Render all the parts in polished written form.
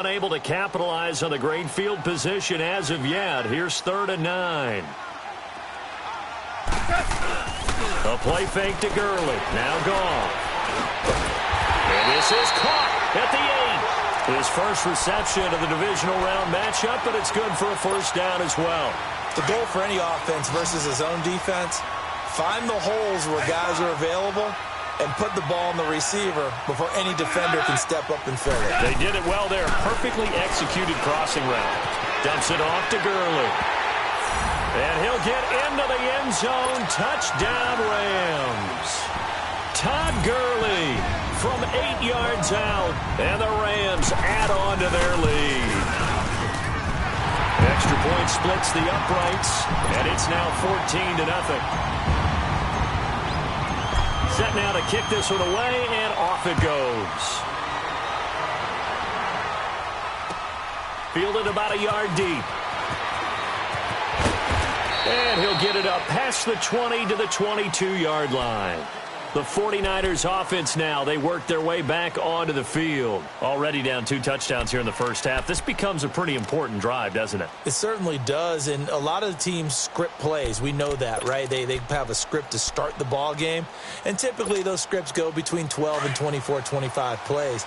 Unable to capitalize on the great field position as of yet. Here's 3rd and 9. A play fake to Gurley. Now gone. And this is caught at the 8. His first reception of the divisional round matchup, but it's good for a first down as well. The goal for any offense versus his own defense, find the holes where guys are available and put the ball on the receiver before any defender can step up and fill it. They did it well there. Perfectly executed crossing route. Dumps it off to Gurley. And he'll get into the end zone. Touchdown, Rams. Todd Gurley from 8 yards out. And the Rams add on to their lead. Extra point splits the uprights. And it's now 14-0. Set now to kick this one away, and off it goes. Fielded about a yard deep. And he'll get it up past the 20 to the 22-yard line. The 49ers offense now, they work their way back onto the field. Already down 2 touchdowns here in the first half. This becomes a pretty important drive, doesn't it? It certainly does, and a lot of the teams script plays. We know that, right? They have a script to start the ball game, and typically those scripts go between 12 and 24, 25 plays.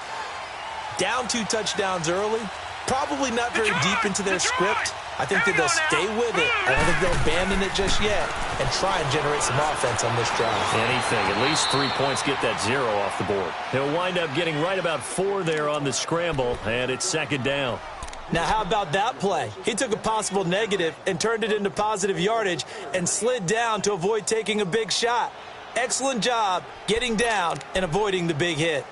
Down 2 touchdowns early, probably not very deep into their script. I think that they'll stay with it. I don't think they'll abandon it just yet and try and generate some offense on this drive. Anything. At least 3 points, get that 0 off the board. He'll wind up getting right about 4 there on the scramble, and it's 2nd down. Now, how about that play? He took a possible negative and turned it into positive yardage and slid down to avoid taking a big shot. Excellent job getting down and avoiding the big hit.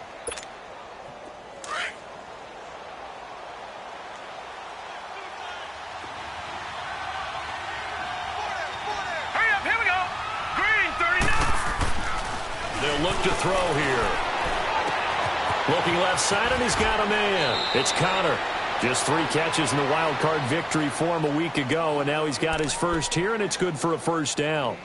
They'll look to throw here. Looking left side, and he's got a man. It's Connor. Just 3 catches in the wild card victory for him a week ago, and now he's got his first here, and it's good for a first down.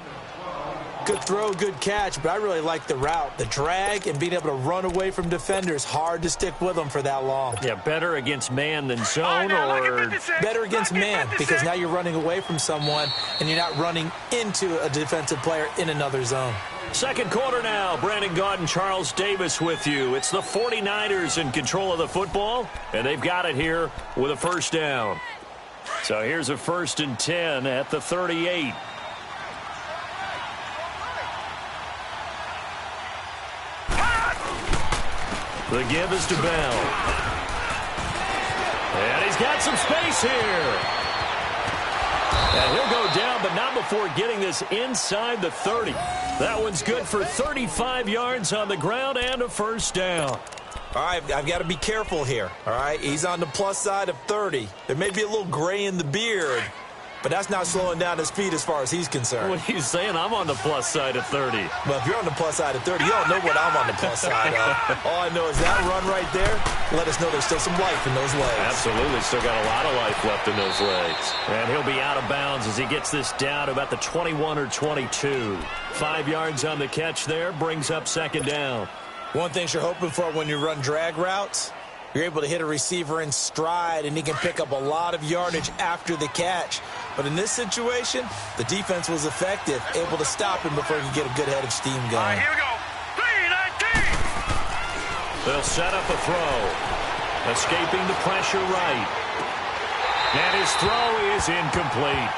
Good throw, good catch, but I really like the route. The drag and being able to run away from defenders, hard to stick with them for that long. Yeah, better against man than zone, or better against man, because now you're running away from someone and you're not running into a defensive player in another zone. Second quarter now. Brandon Gaudin, Charles Davis with you. It's the 49ers in control of the football, and they've got it here with a first down. So here's a 1st and 10 at the 38. The give is to Bell. And he's got some space here. And he'll go down, but not before getting this inside the 30. That one's good for 35 yards on the ground and a first down. All right, I've got to be careful here, all right? He's on the plus side of 30. There may be a little gray in the beard, but that's not slowing down his speed as far as he's concerned. What are you saying? I'm on the plus side of 30. Well, if you're on the plus side of 30, you don't know what I'm on the plus side of. All I know is that run right there let us know there's still some life in those legs. Absolutely. Still got a lot of life left in those legs. And he'll be out of bounds as he gets this down to about the 21 or 22. 5 yards on the catch there. Brings up 2nd down. One thing you're hoping for when you run drag routes, you're able to hit a receiver in stride, and he can pick up a lot of yardage after the catch. But in this situation, the defense was effective, able to stop him before he could get a good head of steam going. All right, here we go. 3-19. They'll set up a throw. Escaping the pressure right. And his throw is incomplete.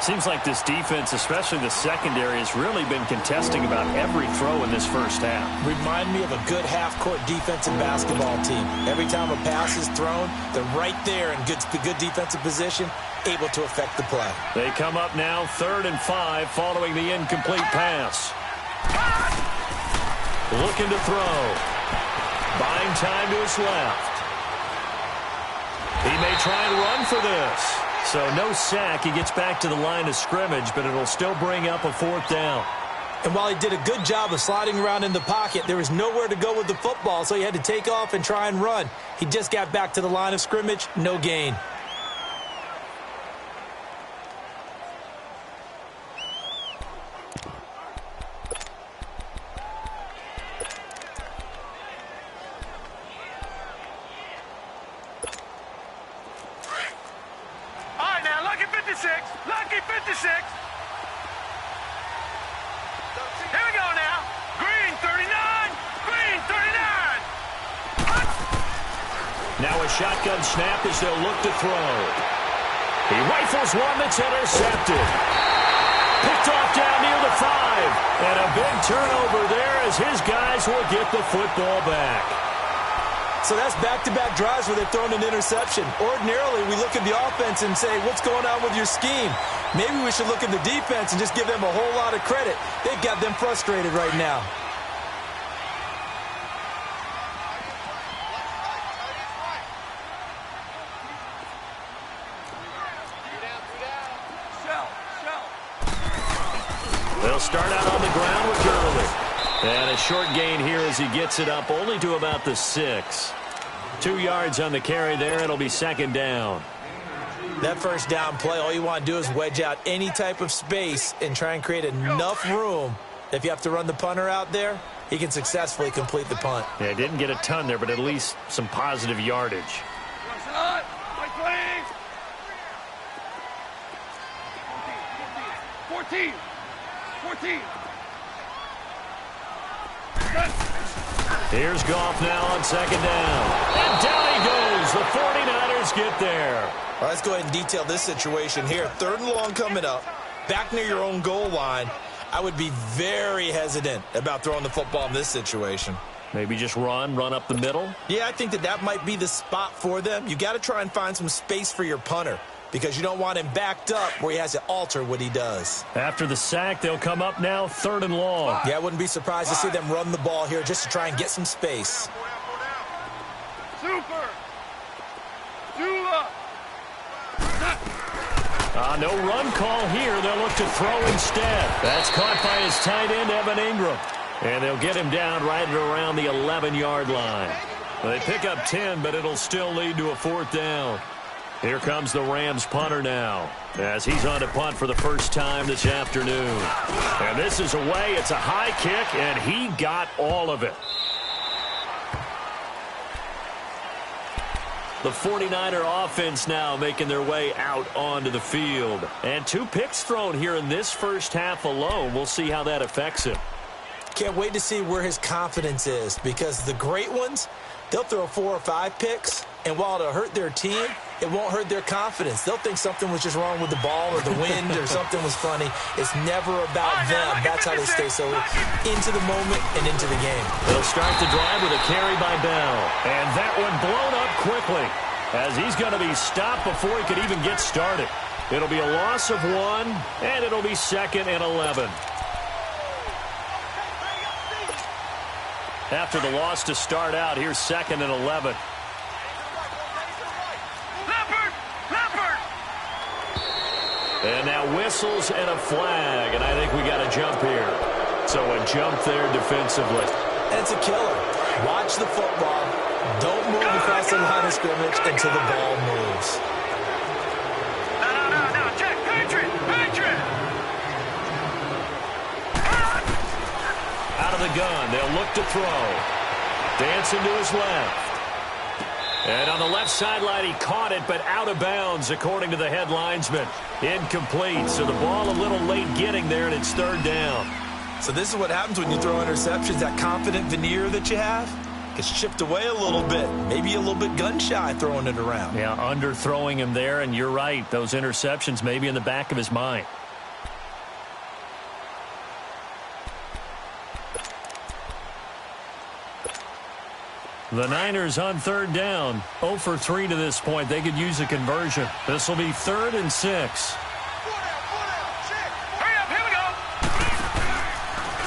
Seems like this defense, especially the secondary, has really been contesting about every throw in this first half. Remind me of a good half-court defensive basketball team. Every time a pass is thrown, they're right there in good defensive position, able to affect the play. They come up now 3rd and 5 following the incomplete pass. Looking to throw. Buying time to his left. He may try and run for this. So no sack. He gets back to the line of scrimmage, but it'll still bring up a 4th down. And while he did a good job of sliding around in the pocket, there was nowhere to go with the football, so he had to take off and try and run. He just got back to the line of scrimmage, no gain. 56. Lucky 56. Here we go now. Green 39. Green 39. Now a shotgun snap as they'll look to throw. He rifles one that's intercepted. Picked off down near the 5. And a big turnover there as his guys will get the football back. So that's back-to-back drives where they've thrown an interception. Ordinarily, we look at the offense and say, what's going on with your scheme? Maybe we should look at the defense and just give them a whole lot of credit. They've got them frustrated right now. They'll start out on the ground with Gurley. And a short gain here as he gets it up only to about the 6. 2 yards on the carry there. It'll be second down. That first down play, all you want to do is wedge out any type of space and try and create enough room. If you have to run the punter out there, he can successfully complete the punt. Yeah, didn't get a ton there, but at least some positive yardage. 14. Here's Goff now on second down. And down he goes. The 49ers get there. Well, let's go ahead and detail this situation here. 3rd and long coming up. Back near your own goal line. I would be very hesitant about throwing the football in this situation. Maybe just run up the middle? Yeah, I think that might be the spot for them. You got to try and find some space for your punter because you don't want him backed up where he has to alter what he does. After the sack, they'll come up now 3rd and long. Yeah, I wouldn't be surprised to see them run the ball here just to try and get some space. Super. No run call here. They'll look to throw instead. That's caught by his tight end, Evan Ingram. And they'll get him down right at around the 11-yard line. They pick up 10, but it'll still lead to a 4th down. Here comes the Rams punter now as he's on to punt for the first time this afternoon. And this is away. It's a high kick, and he got all of it. The 49er offense now making their way out onto the field. And 2 picks thrown here in this first half alone. We'll see how that affects him. Can't wait to see where his confidence is because the great ones, they'll throw 4 or 5 picks, and while it'll hurt their team, it won't hurt their confidence. They'll think something was just wrong with the ball or the wind or something was funny. It's never about them. That's how they stay so into the moment and into the game. They'll start the drive with a carry by Bell. And that one blown up quickly as he's going to be stopped before he could even get started. It'll be a loss of 1, and it'll be 2nd and 11. After the loss to start out, here's 2nd and 11. And now whistles and a flag, and I think we got a jump here. So a jump there defensively. And it's a killer. Watch the football. Don't move across the line of scrimmage until the ball moves. No. Check. Patriot. Out of the gun, they'll look to throw. Dancing to his left. And on the left sideline, he caught it, but out of bounds, according to the head linesman. Incomplete, so the ball a little late getting there, and it's 3rd down. So this is what happens when you throw interceptions. That confident veneer that you have gets chipped away a little bit. Maybe a little bit gun-shy throwing it around. Yeah, underthrowing him there, and you're right. Those interceptions may be in the back of his mind. The Niners on 3rd down. 0 for 3 to this point. They could use a conversion. This will be 3rd and 6. Hurry up, here we go.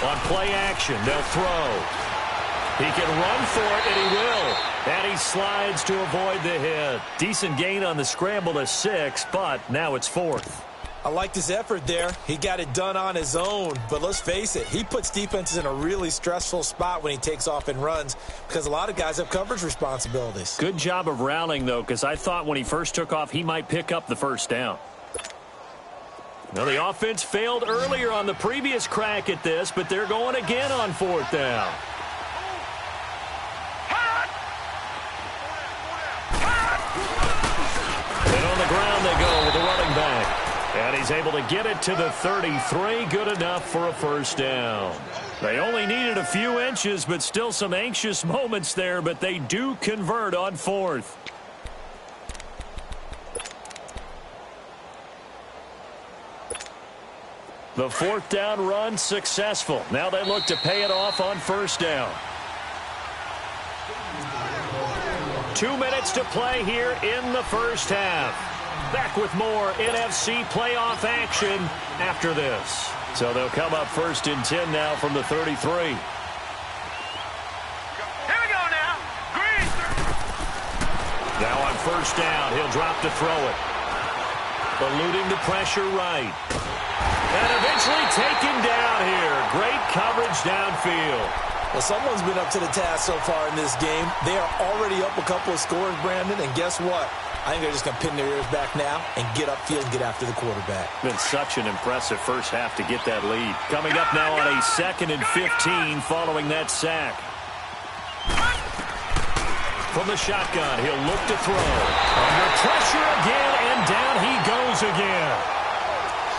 On play action, they'll throw. He can run for it, and he will. And he slides to avoid the hit. Decent gain on the scramble to 6, but now it's 4th. I liked his effort there. He got it done on his own. But let's face it, he puts defenses in a really stressful spot when he takes off and runs because a lot of guys have coverage responsibilities. Good job of rallying, though, because I thought when he first took off, he might pick up the first down. Now, the offense failed earlier on the previous crack at this, but they're going again on 4th down. And on the ground they go with the running back. he's able to get it to the 33. Good enough for a first down. They only needed a few inches, but still some anxious moments there, but they do convert on 4th. The 4th down run successful. Now they look to pay it off on first down. 2 minutes to play here in the first half. Back with more NFC playoff action after this. So they'll come up 1st and 10 now from the 33. Here we go now. Green. Now on first down, he'll drop to throw it. Eluding the pressure right. And eventually taken down here. Great coverage downfield. Well, someone's been up to the task so far in this game. They are already up a couple of scores, Brandon, and guess what? I think they're just going to pin their ears back now and get upfield and get after the quarterback. Been such an impressive first half to get that lead. Coming up now on a 2nd and 15 following that sack. From the shotgun, he'll look to throw. Under pressure again, and down he goes again.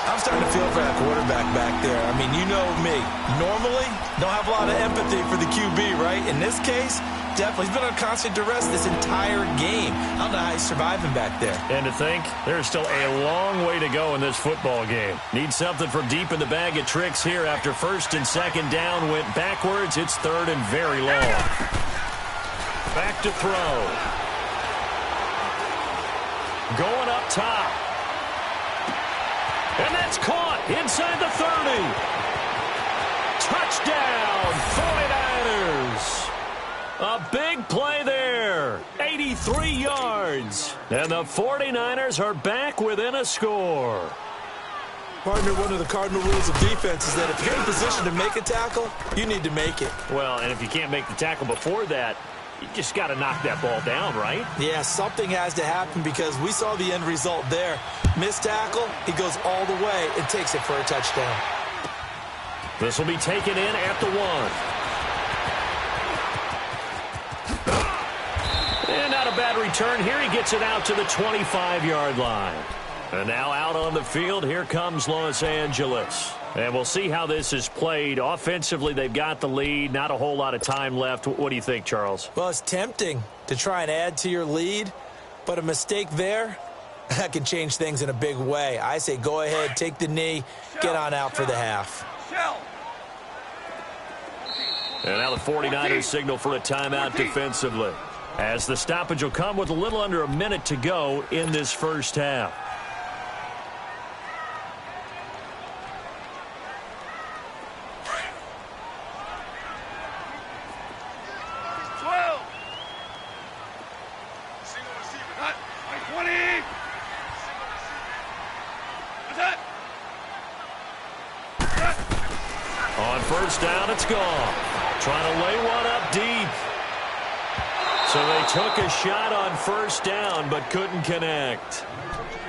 I'm starting to feel for that quarterback back there. I mean, you know me. Normally, don't have a lot of empathy for the QB, right? In this case, definitely. He's been under constant duress this entire game. I don't know how he's surviving back there. And to think, there's still a long way to go in this football game. Need something from deep in the bag of tricks here after 1st and 2nd down went backwards. It's 3rd and very long. Back to throw. Going up top. And that's caught inside the 30. Touchdown, 49ers. A big play there. 83 yards. And the 49ers are back within a score. Partner, one of the cardinal rules of defense is that if you're in position to make a tackle, you need to make it. Well, and if you can't make the tackle before that, you just got to knock that ball down, right? Yeah, something has to happen because we saw the end result there. Missed tackle, he goes all the way and takes it for a touchdown. This will be taken in at the 1. And not a bad return here. He gets it out to the 25-yard line. And now out on the field, here comes Los Angeles. And we'll see how this is played. Offensively, they've got the lead. Not a whole lot of time left. What do you think, Charles? Well, it's tempting to try and add to your lead, but a mistake there, that can change things in a big way. I say go ahead, take the knee, get on out for the half. And now the 49ers signal for a timeout defensively, as the stoppage will come with a little under a minute to go in this first half. On first down, it's gone. Trying to lay one up deep. So they took a shot on first down, but couldn't connect.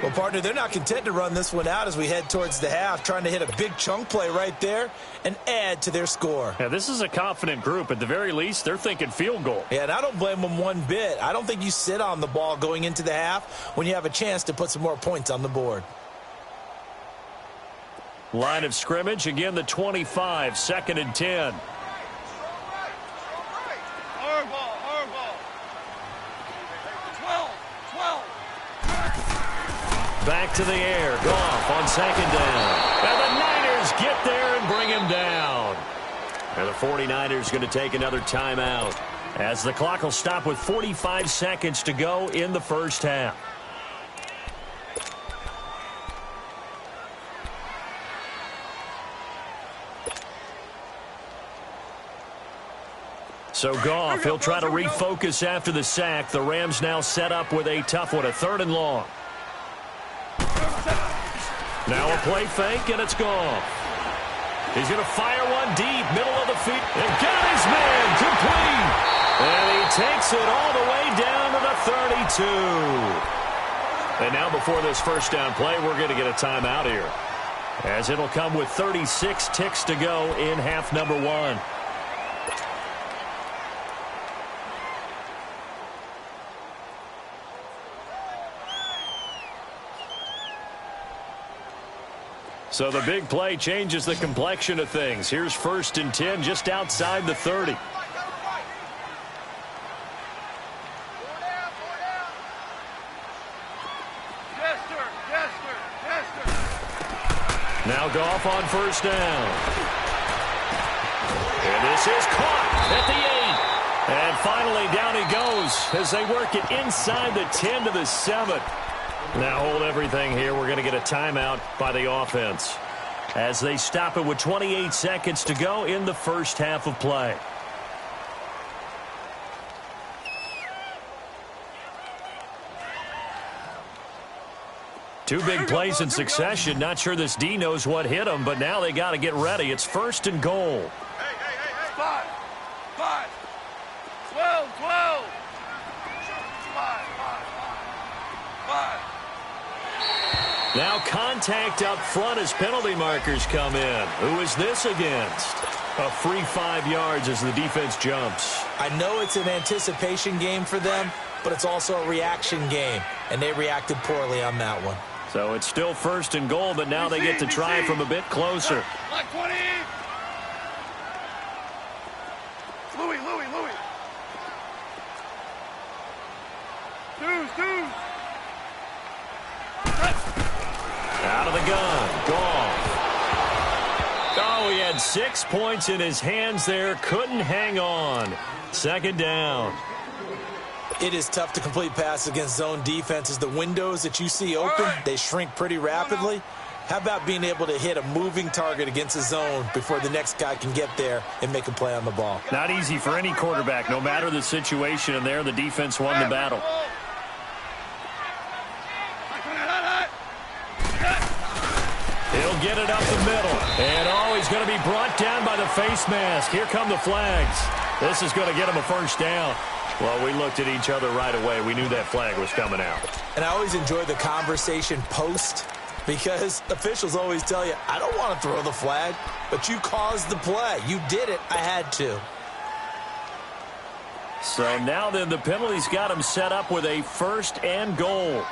Well, partner, they're not content to run this one out as we head towards the half, trying to hit a big chunk play right there and add to their score. Yeah, this is a confident group. At the very least, they're thinking field goal. Yeah, and I don't blame them one bit. I don't think you sit on the ball going into the half when you have a chance to put some more points on the board. Line of scrimmage, again the 25, 2nd and 10. Back to the air, Goff on 2nd down. And the Niners get there and bring him down. And the 49ers going to take another timeout, as the clock will stop with 45 seconds to go in the first half. So Goff, he'll try to refocus after the sack. The Rams now set up with a tough one, a 3rd and long. Now a play fake, and it's Goff. He's going to fire one deep, middle of the field. And got his man, complete. And he takes it all the way down to the 32. And now before this first down play, we're going to get a timeout here, as it'll come with 36 ticks to go in half number 1. So the big play changes the complexion of things. Here's 1st and 10 just outside the 30. Now Goff on 1st down. And this is caught at the 8. And finally down he goes as they work it inside the 10 to the 7. Now hold everything here. We're going to get a timeout by the offense as they stop it with 28 seconds to go in the first half of play. Two big plays in succession. Not sure this D knows what hit him, but now they got to get ready. It's 1st and goal. Five. 12. Five. Now contact up front as penalty markers come in. Who is this against? A free 5 yards as the defense jumps. I know it's an anticipation game for them, but it's also a reaction game, and they reacted poorly on that one. So it's still 1st and goal, but now they get to try from a bit closer. Like 20. Louis. Deuce. Out of the gun. Goff. Oh, he had 6 points in his hands there. Couldn't hang on. 2nd down. It is tough to complete passes against zone defenses. The windows that you see open, they shrink pretty rapidly. How about being able to hit a moving target against a zone before the next guy can get there and make a play on the ball? Not easy for any quarterback, no matter the situation, and there the defense won the battle. He'll get it up the middle. And, he's going to be brought down by the face mask. Here come the flags. This is going to get him a 1st down. Well, we looked at each other right away. We knew that flag was coming out. And I always enjoy the conversation post because officials always tell you, I don't want to throw the flag, but you caused the play. You did it. I had to. So now then the penalty's got him set up with a 1st and goal.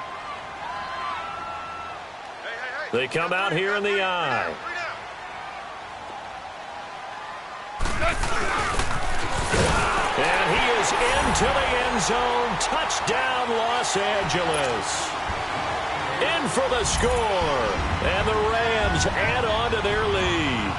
They come out here in the eye. And he is into the end zone. Touchdown, Los Angeles. In for the score. And the Rams add on to their lead.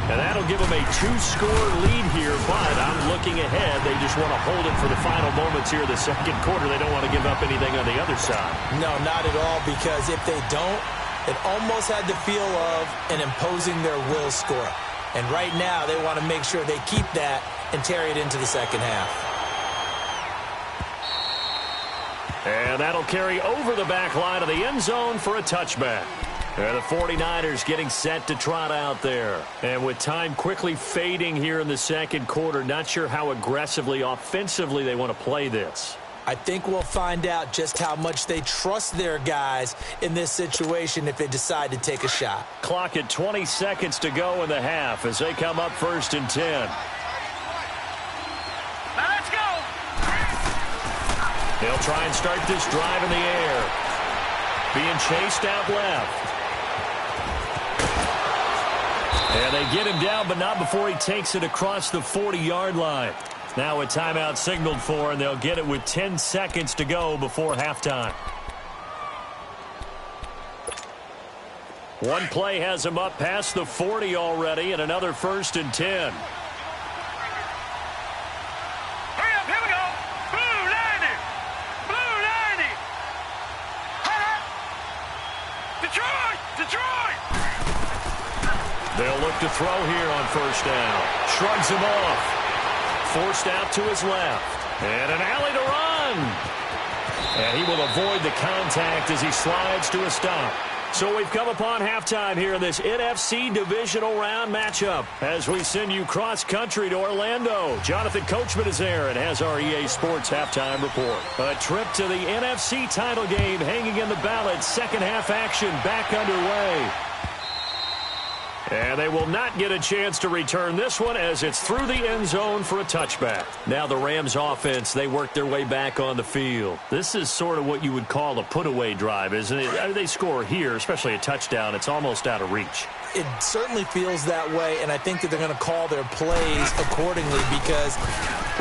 And that'll give them a 2-score lead here, but I'm looking ahead. They just want to hold it for the final moments here of the 2nd quarter. They don't want to give up anything on the other side. No, not at all, because if they don't, it almost had the feel of an imposing their will score. And right now, they want to make sure they keep that and carry it into the 2nd half. And that'll carry over the back line of the end zone for a touchback. And the 49ers getting set to trot out there. And with time quickly fading here in the 2nd quarter, not sure how aggressively, offensively they want to play this. I think we'll find out just how much they trust their guys in this situation if they decide to take a shot. Clock at 20 seconds to go in the half as they come up 1st and 10. Now let's go. They'll try and start this drive in the air. Being chased out left. And they get him down, but not before he takes it across the 40-yard line. Now a timeout signaled for, and they'll get it with 10 seconds to go before halftime. One play has him up past the 40 already, and another 1st and 10. Hurry up, here we go. Blue 90. Blue 90. Detroit. They'll look to throw here on 1st down. Shrugs him off. Forced out to his left. And an alley to run. And he will avoid the contact as he slides to a stop. So we've come upon halftime here in this NFC divisional round matchup as we send you cross-country to Orlando. Jonathan Coachman is there and has our EA Sports halftime report. A trip to the NFC title game hanging in the balance. 2nd half action back underway. And they will not get a chance to return this one as it's through the end zone for a touchback. Now the Rams offense, they work their way back on the field. This is sort of what you would call a put-away drive, isn't it? They score here, especially a touchdown. It's almost out of reach. It certainly feels that way, and I think that they're going to call their plays accordingly because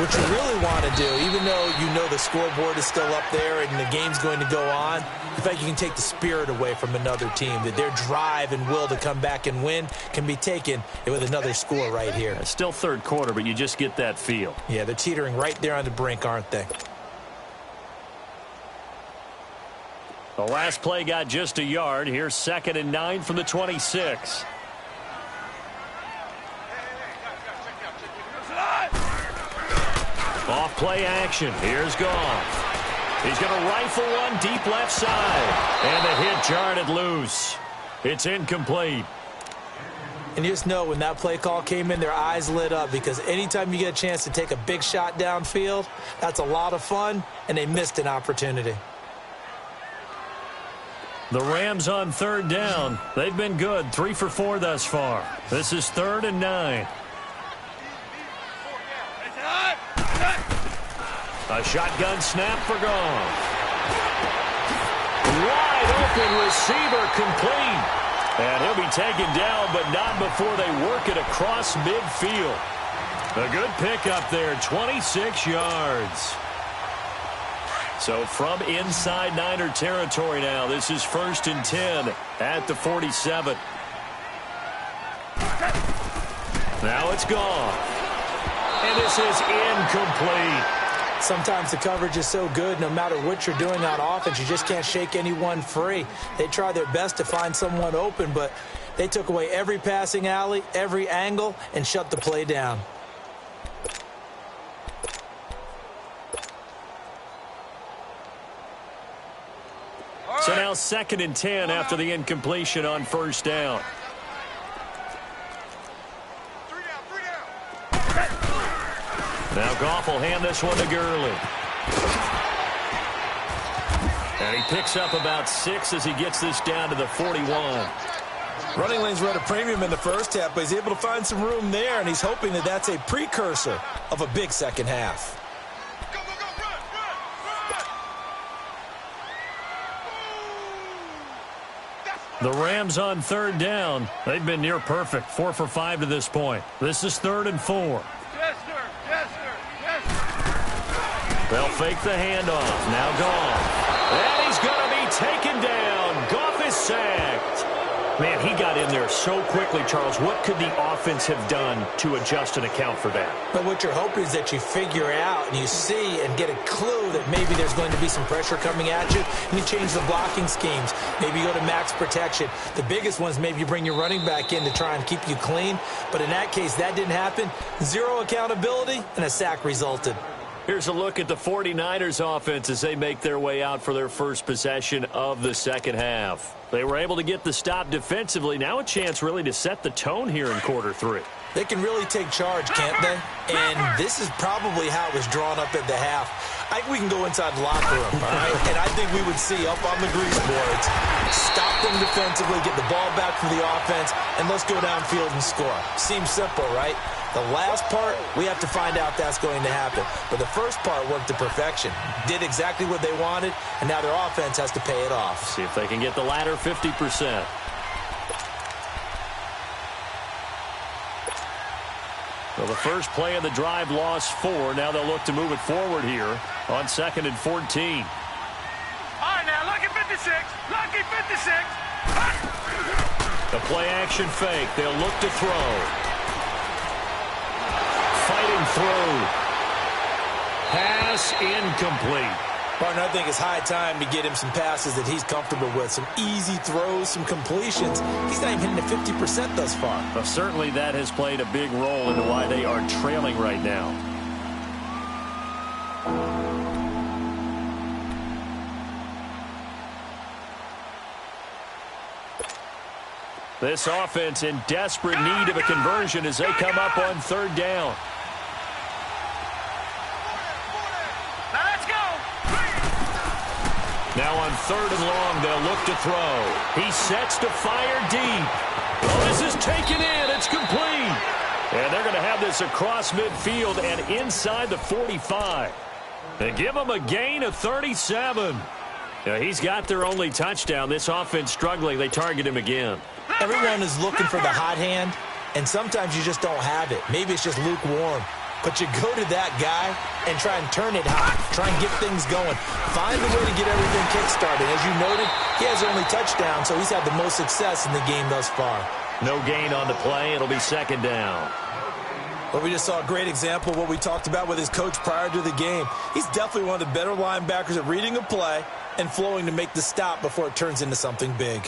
what you really want to do, even though you know the scoreboard is still up there and the game's going to go on, the fact you can take the spirit away from another team, that their drive and will to come back and win can be taken with another score right here. It's still third quarter, but you just get that feel. Yeah, they're teetering right there on the brink, aren't they? The last play got just a yard. Here's 2nd and 9 from the 26. Off play action. Here's Goff. He's going to rifle one deep left side. And the hit jarred loose. It's incomplete. And you just know when that play call came in, their eyes lit up because anytime you get a chance to take a big shot downfield, that's a lot of fun, and they missed an opportunity. The Rams on 3rd down. They've been good, 3 for 4 thus far. This is 3rd and 9. A shotgun snap for Goff. Wide open receiver complete. And he'll be taken down, but not before they work it across midfield. A good pickup there, 26 yards. So from inside Niner territory now, this is 1st and 10 at the 47. Now it's gone. And this is incomplete. Sometimes the coverage is so good, no matter what you're doing on offense, you just can't shake anyone free. They try their best to find someone open, but they took away every passing alley, every angle, and shut the play down. So now 2nd and 10 after the incompletion on 1st down. Now Goff will hand this one to Gurley. And he picks up about 6 as he gets this down to the 41. Running lanes were at a premium in the first half, but he's able to find some room there, and he's hoping that that's a precursor of a big second half. The Rams on 3rd down. They've been near perfect, 4 for 5 to this point. This is 3rd and 4. Yes, sir. Yes, sir. Yes, sir. They'll fake the handoff. Now Goff. And he's going to be taken down. Goff is sacked. Man, he got in there so quickly, Charles. What could the offense have done to adjust and account for that? But what you're hoping is that you figure out and you see and get a clue that maybe there's going to be some pressure coming at you, and you change the blocking schemes. Maybe you go to max protection. The biggest one is maybe you bring your running back in to try and keep you clean. But in that case, that didn't happen. Zero accountability, and a sack resulted. Here's a look at the 49ers offense as they make their way out for their first possession of the second half. They were able to get the stop defensively. Now a chance really to set the tone here in quarter 3. They can really take charge, can't they? And this is probably how it was drawn up at the half. I think we can go inside the locker room, all right? And I think we would see up on the grease boards, stop them defensively, get the ball back from the offense, and let's go downfield and score. Seems simple, right? The last part, we have to find out that's going to happen. But the first part worked to perfection. Did exactly what they wanted, and now their offense has to pay it off. See if they can get the latter 50%. Well, the first play of the drive lost 4. Now they'll look to move it forward here on 2nd and 14. All right, now, lucky 56. Lucky 56. The play action fake. They'll look to throw. Fighting through. Pass incomplete. Martin, I think it's high time to get him some passes that he's comfortable with. Some easy throws, some completions. He's not even hitting the 50% thus far. Well, certainly that has played a big role into why they are trailing right now. This offense in desperate need of a conversion as they come up on 3rd down. Now on 3rd and long, they'll look to throw. He sets to fire deep. Oh, this is taken in. It's complete. And they're going to have this across midfield and inside the 45. They give him a gain of 37. Now, he's got their only touchdown. This offense struggling. They target him again. Everyone is looking for the hot hand, and sometimes you just don't have it. Maybe it's just lukewarm. But you go to that guy and try and turn it hot. Try and get things going. Find a way to get everything kick-started. As you noted, he has the only touchdown, so he's had the most success in the game thus far. No gain on the play. It'll be 2nd down. Well, we just saw a great example of what we talked about with his coach prior to the game. He's definitely one of the better linebackers at reading a play and flowing to make the stop before it turns into something big.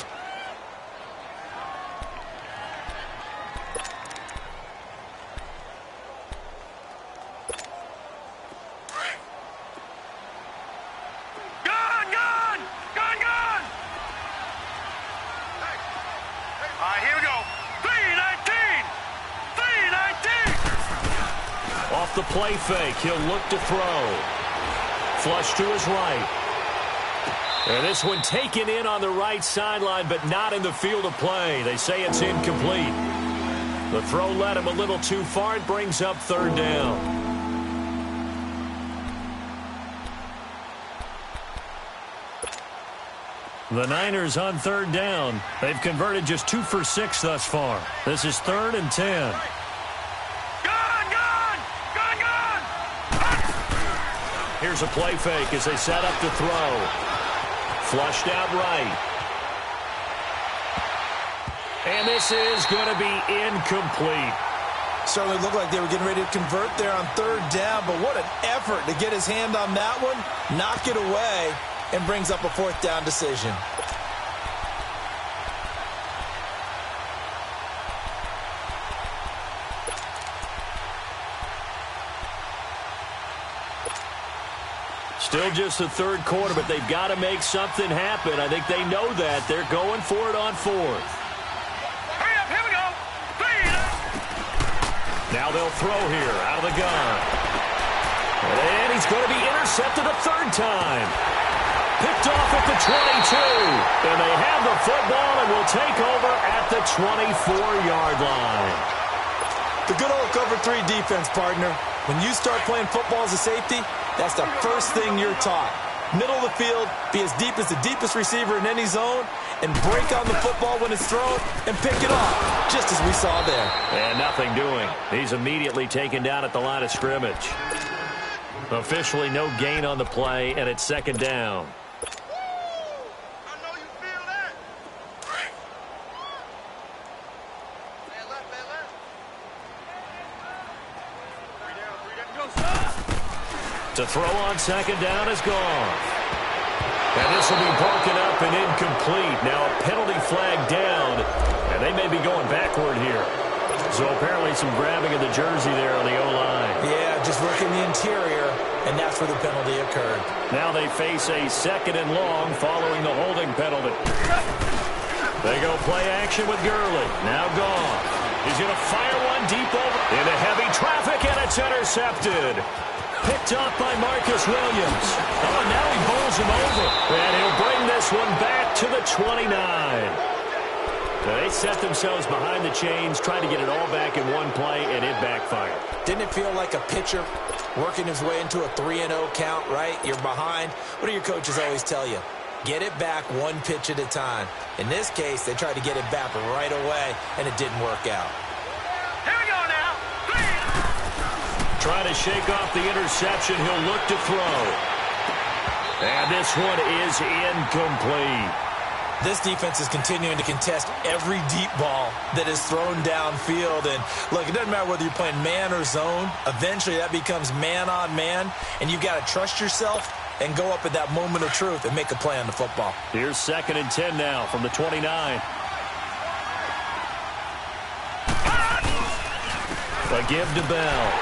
Off the play fake, he'll look to throw. Flush to his right. And this one taken in on the right sideline, but not in the field of play. They say it's incomplete. The throw led him a little too far. It brings up 3rd down. The Niners on 3rd down. They've converted just 2 for 6 thus far. This is 3rd and 10. Here's a play fake as they set up to throw. Flushed out right. And this is going to be incomplete. Certainly looked like they were getting ready to convert there on 3rd down, but what an effort to get his hand on that one, knock it away, and brings up a 4th down decision. Still just the 3rd quarter, but they've got to make something happen. I think they know that. They're going for it on 4th. Hurry up, here we go. Now they'll throw here out of the gun. And he's going to be intercepted a 3rd time. Picked off at the 22. And they have the football and will take over at the 24-yard line. The good old cover 3 defense, partner. When you start playing football as a safety, that's the first thing you're taught. Middle of the field, be as deep as the deepest receiver in any zone, and break on the football when it's thrown and pick it off, just as we saw there. And nothing doing. He's immediately taken down at the line of scrimmage. Officially no gain on the play, and it's 2nd down. To throw on 2nd down is gone. And this will be broken up and incomplete. Now a penalty flag down, and they may be going backward here. So apparently some grabbing of the jersey there on the O-line. Yeah, just working the interior, and that's where the penalty occurred. Now they face a 2nd and long following the holding penalty. They go play action with Gurley. Now gone. He's going to fire one deep over into heavy traffic, and it's intercepted. Picked up by Marcus Williams. Oh, now he bowls him over. And he'll bring this one back to the 29. They set themselves behind the chains, trying to get it all back in one play, and it backfired. Didn't it feel like a pitcher working his way into a 3-0 count, right? You're behind. What do your coaches always tell you? Get it back one pitch at a time. In this case, they tried to get it back right away, and it didn't work out. Here we go now. Trying to shake off the interception. He'll look to throw. And this one is incomplete. This defense is continuing to contest every deep ball that is thrown downfield. And, look, it doesn't matter whether you're playing man or zone. Eventually, that becomes man-on-man, and you've got to trust yourself and go up at that moment of truth and make a play on the football. Here's 2nd and 10 now from the 29. A give to Bell.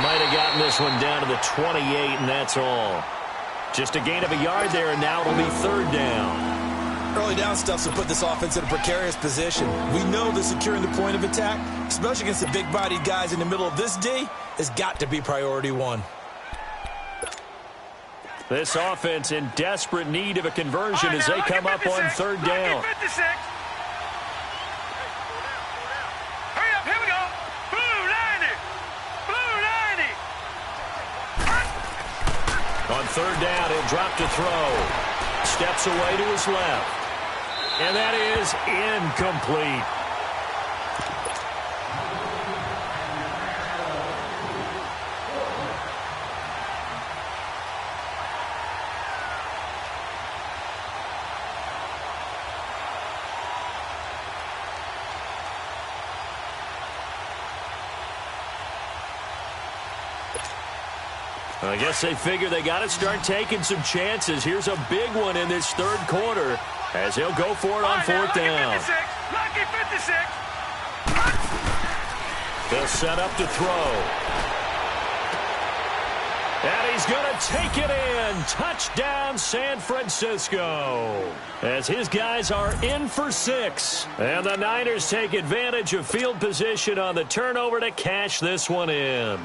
Might have gotten this one down to the 28, and that's all. Just a gain of a yard there, and now it'll be 3rd down. Early down stuff will put this offense in a precarious position. We know that securing the point of attack, especially against the big-bodied guys in the middle of this D, has got to be priority 1. This offense in desperate need of a conversion as they come up on third down. Hurry up, here we go. Blue 90. Blue 90. On third down, he'll drop to throw. Steps away to his left. And that is incomplete. I guess they figure they got to start taking some chances. Here's a big one in this third quarter as he'll go for it on fourth down. Lucky 56. They'll set up to throw. And he's going to take it in. Touchdown, San Francisco. As his guys are in for 6. And the Niners take advantage of field position on the turnover to cash this one in.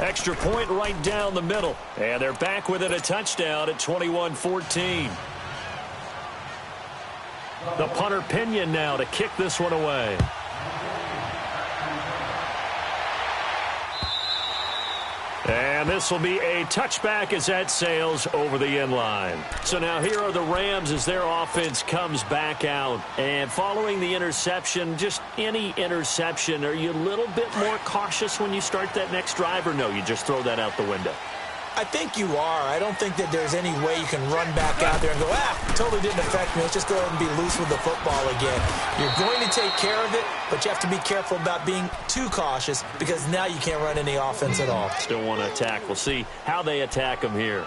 Extra point right down the middle. And they're back within a touchdown at 21-14. The punter Pinion now to kick this one away. And this will be a touchback as that sails over the end line. So now here are the Rams as their offense comes back out. And following the interception, just any interception, are you a little bit more cautious when you start that next drive, or no, you just throw that out the window? I think you are. I don't think that there's any way you can run back out there and go, totally didn't affect me. Let's just go ahead and be loose with the football again. You're going to take care of it, but you have to be careful about being too cautious because now you can't run any offense at all. Still want to attack. We'll see how they attack him here.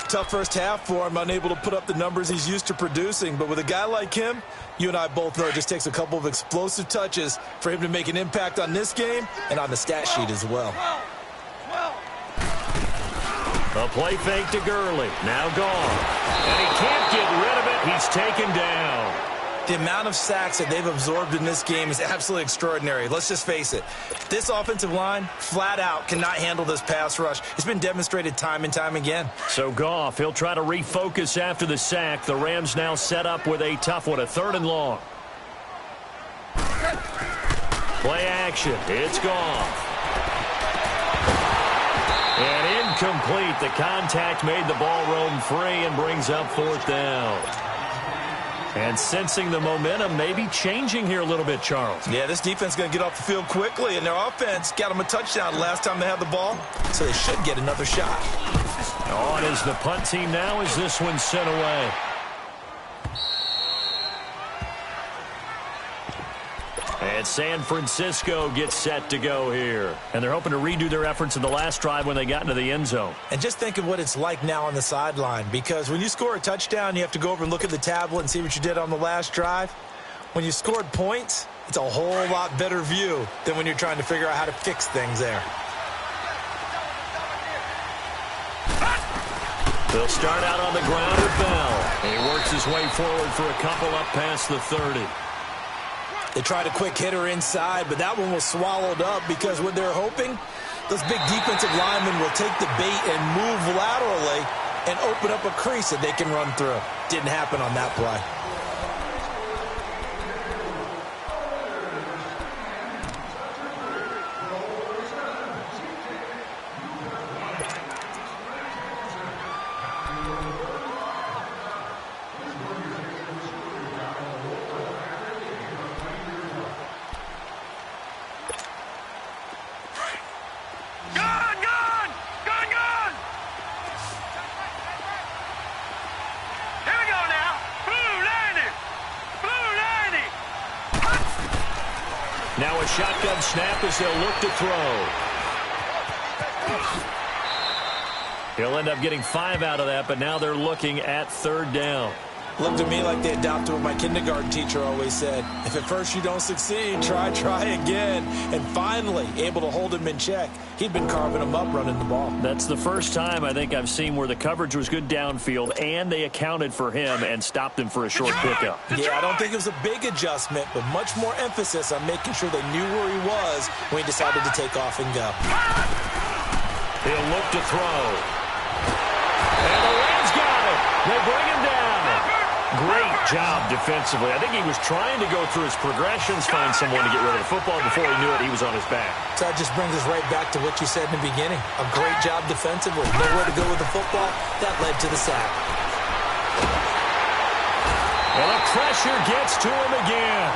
Tough first half for him, unable to put up the numbers he's used to producing. But with a guy like him, you and I both know it just takes a couple of explosive touches for him to make an impact on this game and on the stat sheet as well. A play fake to Gurley. Now gone. And he can't get rid of it. He's taken down. The amount of sacks that they've absorbed in this game is absolutely extraordinary. Let's just face it. This offensive line, flat out, cannot handle this pass rush. It's been demonstrated time and time again. So Goff, he'll try to refocus after the sack. The Rams now set up with a tough one, a 3rd and long. Play action. It's Goff. And incomplete. The contact made the ball roam free and brings up 4th down. And sensing the momentum, maybe changing here a little bit, Charles. Yeah, this defense is going to get off the field quickly, and their offense got them a touchdown last time they had the ball, so they should get another shot. On is the punt team now as this one's sent away. And San Francisco gets set to go here. And they're hoping to redo their efforts in the last drive when they got into the end zone. And just think of what it's like now on the sideline, because when you score a touchdown, you have to go over and look at the tablet and see what you did on the last drive. When you scored points, it's a whole lot better view than when you're trying to figure out how to fix things there. They'll start out on the ground with Bell. And he works his way forward for a couple up past the 30. They tried a quick hitter inside, but that one was swallowed up because what they're hoping, those big defensive linemen will take the bait and move laterally and open up a crease that they can run through. Didn't happen on that play. Now a shotgun snap as they'll look to throw. He'll end up getting 5 out of that, but now they're looking at 3rd down. Looked to me like they adopted what my kindergarten teacher always said. If at first you don't succeed, try again. And finally, able to hold him in check. He'd been carving him up running the ball. That's the first time I think I've seen where the coverage was good downfield and they accounted for him and stopped him for a short pickup. Yeah, I don't think it was a big adjustment, but much more emphasis on making sure they knew where he was when he decided to take off and go. He'll look to throw. And the Rams got it. They bring him down. Great job defensively. I think he was trying to go through his progressions, find someone to get rid of the football. Before he knew it, he was on his back. So that just brings us right back to what you said in the beginning. A great job defensively. Nowhere to go with the football. That led to the sack. And the pressure gets to him again.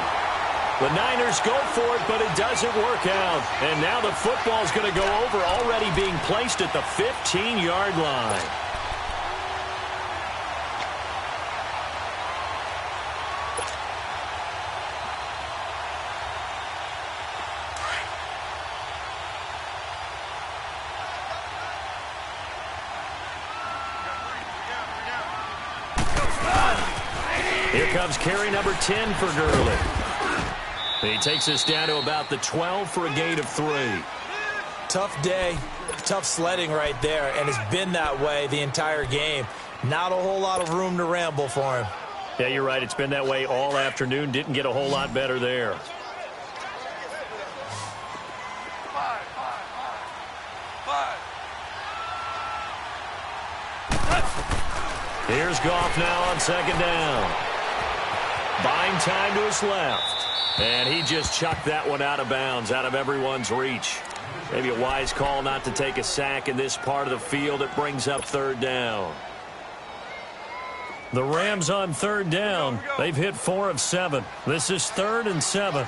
The Niners go for it, but it doesn't work out. And now the football's going to go over, already being placed at the 15-yard line. Here comes carry number 10 for Gurley. He takes us down to about the 12 for a gain of 3. Tough day, tough sledding right there, and it's been that way the entire game. Not a whole lot of room to ramble for him. Yeah, you're right. It's been that way all afternoon. Didn't get a whole lot better there. Here's Goff now on second down. Buying time to his left. And he just chucked that one out of bounds, out of everyone's reach. Maybe a wise call not to take a sack in this part of the field. It brings up third down. The Rams on third down. They've hit 4 of 7. This is 3rd and 7.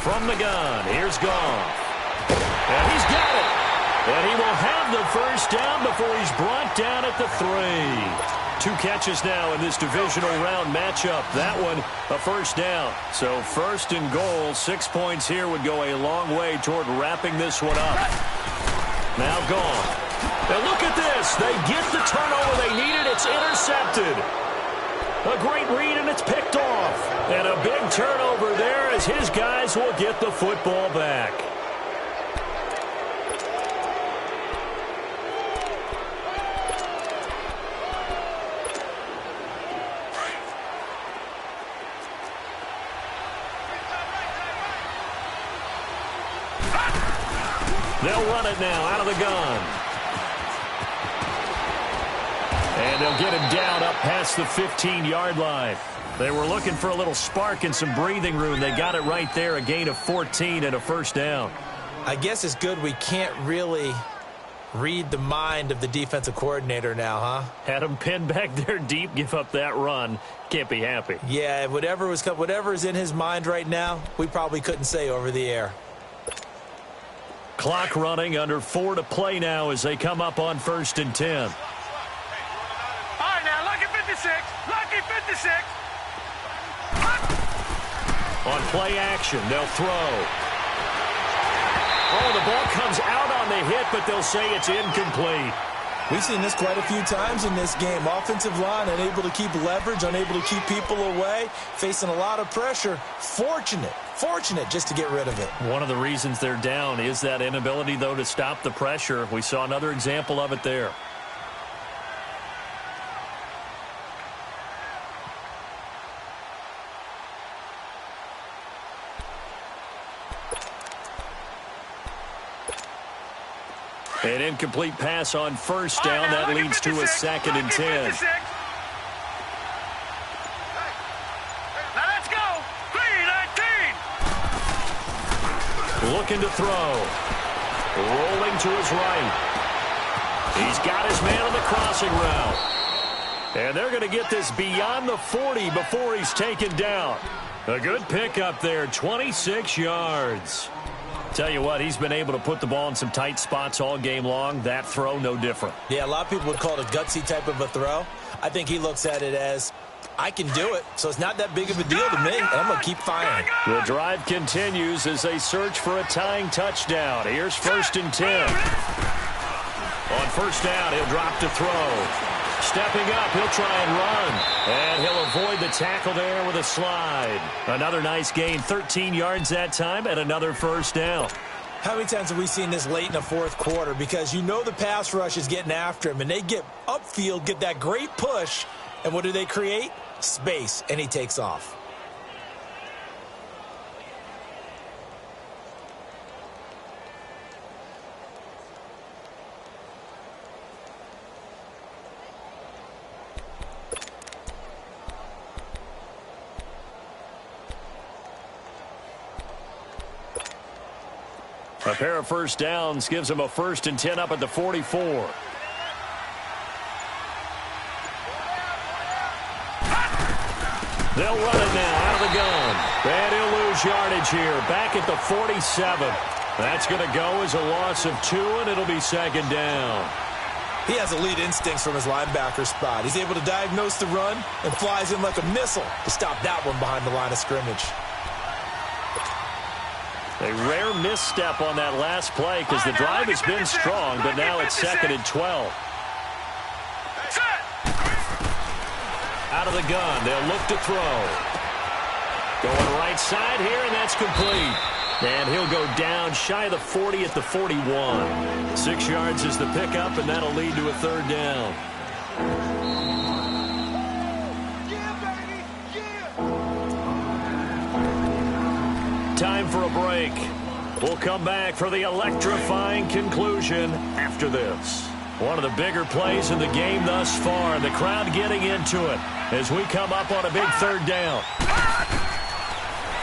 From the gun, here's Goff. And he's got it. And he will have the first down before he's brought down at the 3. 2 catches now in this divisional round matchup. That one, a first down. So 1st and goal, 6 points here would go a long way toward wrapping this one up. Now Goff. And look at this. They get the turnover they needed. It's intercepted. A great read, and it's picked off. And a big turnover there as his guys will get the football back. They'll run it now out of the gun. And they'll get him down up past the 15-yard line. They were looking for a little spark and some breathing room. They got it right there, a gain of 14 and a first down. I guess it's good we can't really read the mind of the defensive coordinator now, huh? Had him pinned back there deep, give up that run. Can't be happy. Yeah, whatever is in his mind right now, we probably couldn't say over the air. Clock running, under 4 to play now as they come up on 1st and 10. Lucky 56. On play action, they'll throw. Oh, the ball comes out on the hit, but they'll say it's incomplete. We've seen this quite a few times in this game. Offensive line unable to keep leverage, unable to keep people away, facing a lot of pressure. Fortunate just to get rid of it. One of the reasons they're down is that inability, though, to stop the pressure. We saw another example of it there. An incomplete pass on 1st down. That leads to a 2nd and 10. Now let's go. 3-19. Looking to throw. Rolling to his right. He's got his man on the crossing route. And they're going to get this beyond the 40 before he's taken down. A good pickup there, 26 yards. Tell you what, he's been able to put the ball in some tight spots all game long. That throw, no different. Yeah, a lot of people would call it a gutsy type of a throw. I think he looks at it as, I can do it, so it's not that big of a deal to me, and I'm going to keep firing. The drive continues as they search for a tying touchdown. Here's 1st and 10. On 1st down, he'll drop to throw. Stepping up, he'll try and run. And he'll avoid the tackle there with a slide. Another nice gain, 13 yards that time, and another 1st down. How many times have we seen this late in the 4th quarter? Because you know the pass rush is getting after him, and they get upfield, get that great push, and what do they create? Space, and he takes off. A pair of 1st downs gives him a 1st and 10 up at the 44. They'll run it now out of the gun. And he'll lose yardage here. Back at the 47. That's going to go as a loss of 2, and it'll be 2nd down. He has elite instincts from his linebacker spot. He's able to diagnose the run and flies in like a missile to stop that one behind the line of scrimmage. A rare misstep on that last play because the drive has been strong, but now it's 2nd and 12. Out of the gun, they'll look to throw. Going right side here, and that's complete. And he'll go down shy of the 40 at the 41. 6 yards is the pickup, and that'll lead to a 3rd down. Time for a break. We'll come back for the electrifying conclusion after this. One of the bigger plays in the game thus far, and the crowd getting into it as we come up on a big 3rd down.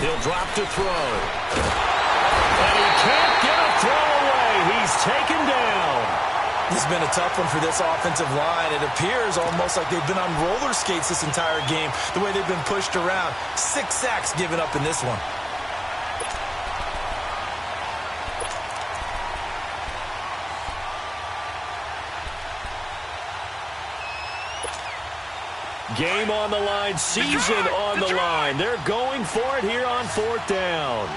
He'll drop to throw. And he can't get a throw away. He's taken down. This has been a tough one for this offensive line. It appears almost like they've been on roller skates this entire game, the way they've been pushed around. 6 sacks given up in this one. Game on the line, season on the line. They're going for it here on 4th down. All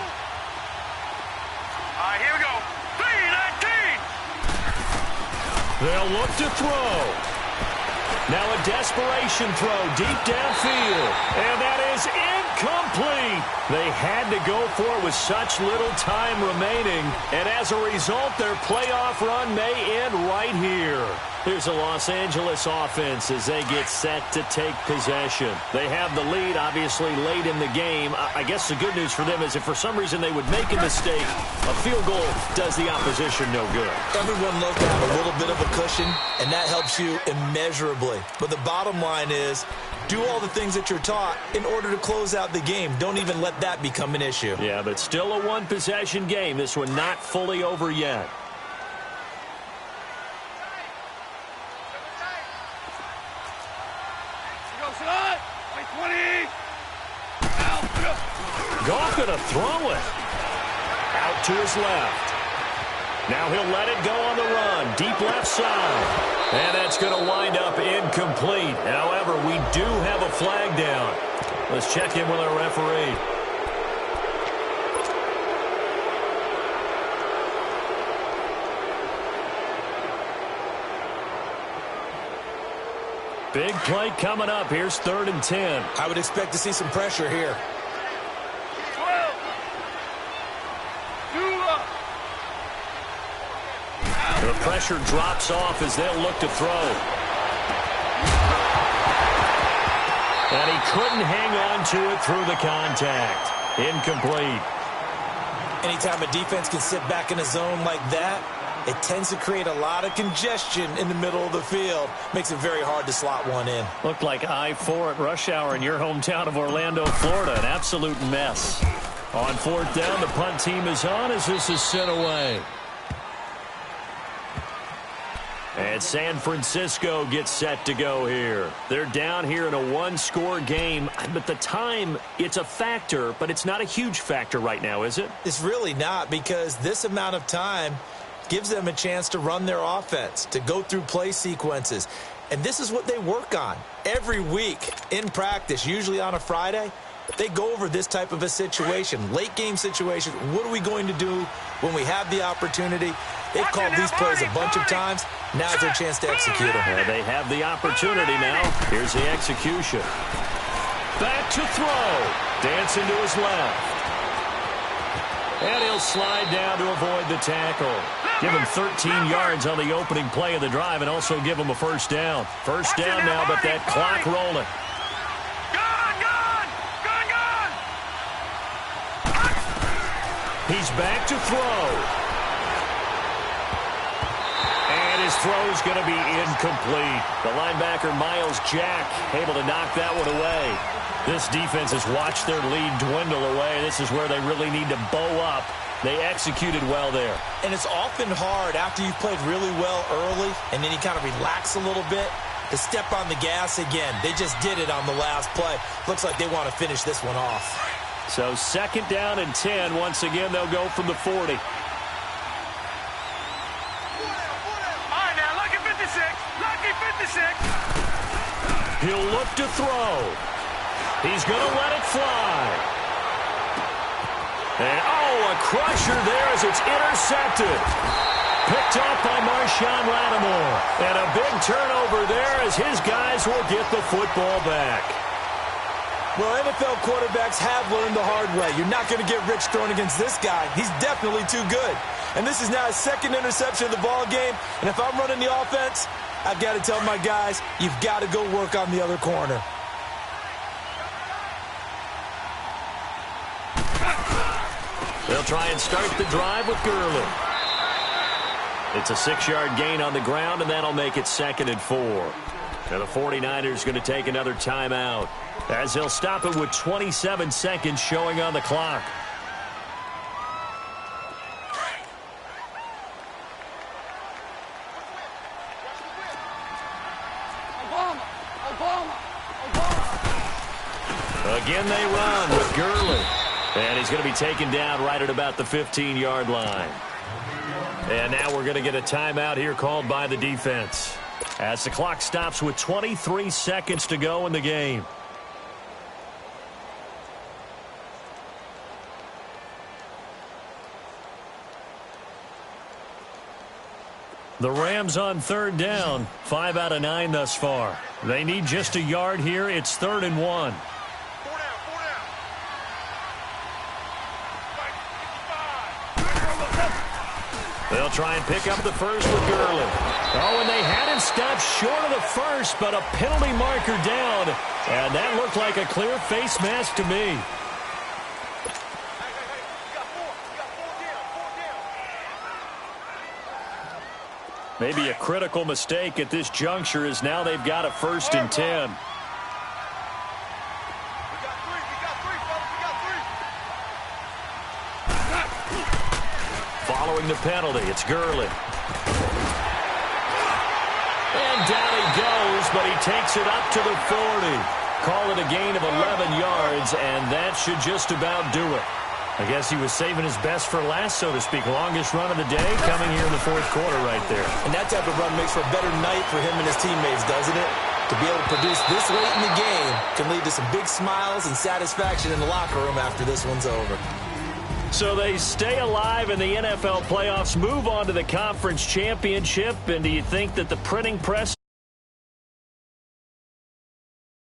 right, here we go. 3-19. They'll look to throw. Now a desperation throw deep downfield. And that is incomplete. They had to go for it with such little time remaining. And as a result, their playoff run may end right here. Here's the Los Angeles offense as they get set to take possession. They have the lead, obviously, late in the game. I guess the good news for them is if for some reason they would make a mistake, a field goal does the opposition no good. Everyone loves to have a little bit of a cushion, and that helps you immeasurably. But the bottom line is, do all the things that you're taught in order to close out the game. Don't even let that become an issue. Yeah, but still a one-possession game. This one not fully over yet. Goff going to throw it. Out to his left. Now he'll let it go on the run. Deep left side. And that's going to wind up incomplete. However, we do have a flag down. Let's check in with our referee. Big play coming up. Here's 3rd and 10. I would expect to see some pressure here. 12. 2 up. The pressure drops off as they'll look to throw. And he couldn't hang on to it through the contact. Incomplete. Anytime a defense can sit back in a zone like that, it tends to create a lot of congestion in the middle of the field. Makes it very hard to slot one in. Looked like I-4 at rush hour in your hometown of Orlando, Florida. An absolute mess. On 4th down, the punt team is on as this is sent away. And San Francisco gets set to go here. They're down here in a one-score game, but the time, it's a factor, but it's not a huge factor right now, is it? It's really not, because this amount of time gives them a chance to run their offense, to go through play sequences. And this is what they work on every week in practice, usually on a Friday. They go over this type of a situation, late game situation. What are we going to do when we have the opportunity? They've called these plays a bunch of times. Now's their chance to execute them. They have the opportunity now. Here's the execution. Back to throw. Dancing to his left. And he'll slide down to avoid the tackle. Give him 13 yards on the opening play of the drive and also give him a first down. First down now, but that clock rolling. He's back to throw. And his throw's going to be incomplete. The linebacker, Miles Jack, able to knock that one away. This defense has watched their lead dwindle away. This is where they really need to bow up. They executed well there. And it's often hard after you've played really well early and then you kind of relax a little bit to step on the gas again. They just did it on the last play. Looks like they want to finish this one off. So second down and 10. Once again, they'll go from the 40. All right, now, lucky 56. Lucky 56. He'll look to throw. He's going to let it fly. And, a crusher there as it's intercepted. Picked up by Marshawn Lattimore. And a big turnover there as his guys will get the football back. Well, NFL quarterbacks have learned the hard way. You're not going to get rich throwing against this guy. He's definitely too good. And this is now his second interception of the ball game. And if I'm running the offense, I've got to tell my guys, you've got to go work on the other corner. They'll try and start the drive with Gurley. It's a 6-yard gain on the ground, and that'll make it 2nd and 4. Now the 49ers going to take another timeout as they'll stop it with 27 seconds showing on the clock. Again they run with Gurley. And he's going to be taken down right at about the 15-yard line. And now we're going to get a timeout here called by the defense as the clock stops with 23 seconds to go in the game. The Rams on third down, 5 out of 9 thus far. They need just a yard here. It's 3rd and 1. They'll try and pick up the first with Gurley. And they had him stopped short of the first, but a penalty marker down. And that looked like a clear face mask to me. Maybe a critical mistake at this juncture as now they've got a 1st and 10. Following the penalty, it's Gurley. And down he goes, but he takes it up to the 40. Call it a gain of 11 yards, and that should just about do it. I guess he was saving his best for last, so to speak. Longest run of the day coming here in the 4th quarter right there. And that type of run makes for a better night for him and his teammates, doesn't it? To be able to produce this late in the game can lead to some big smiles and satisfaction in the locker room after this one's over. So they stay alive in the NFL playoffs, move on to the conference championship, and do you think that the printing press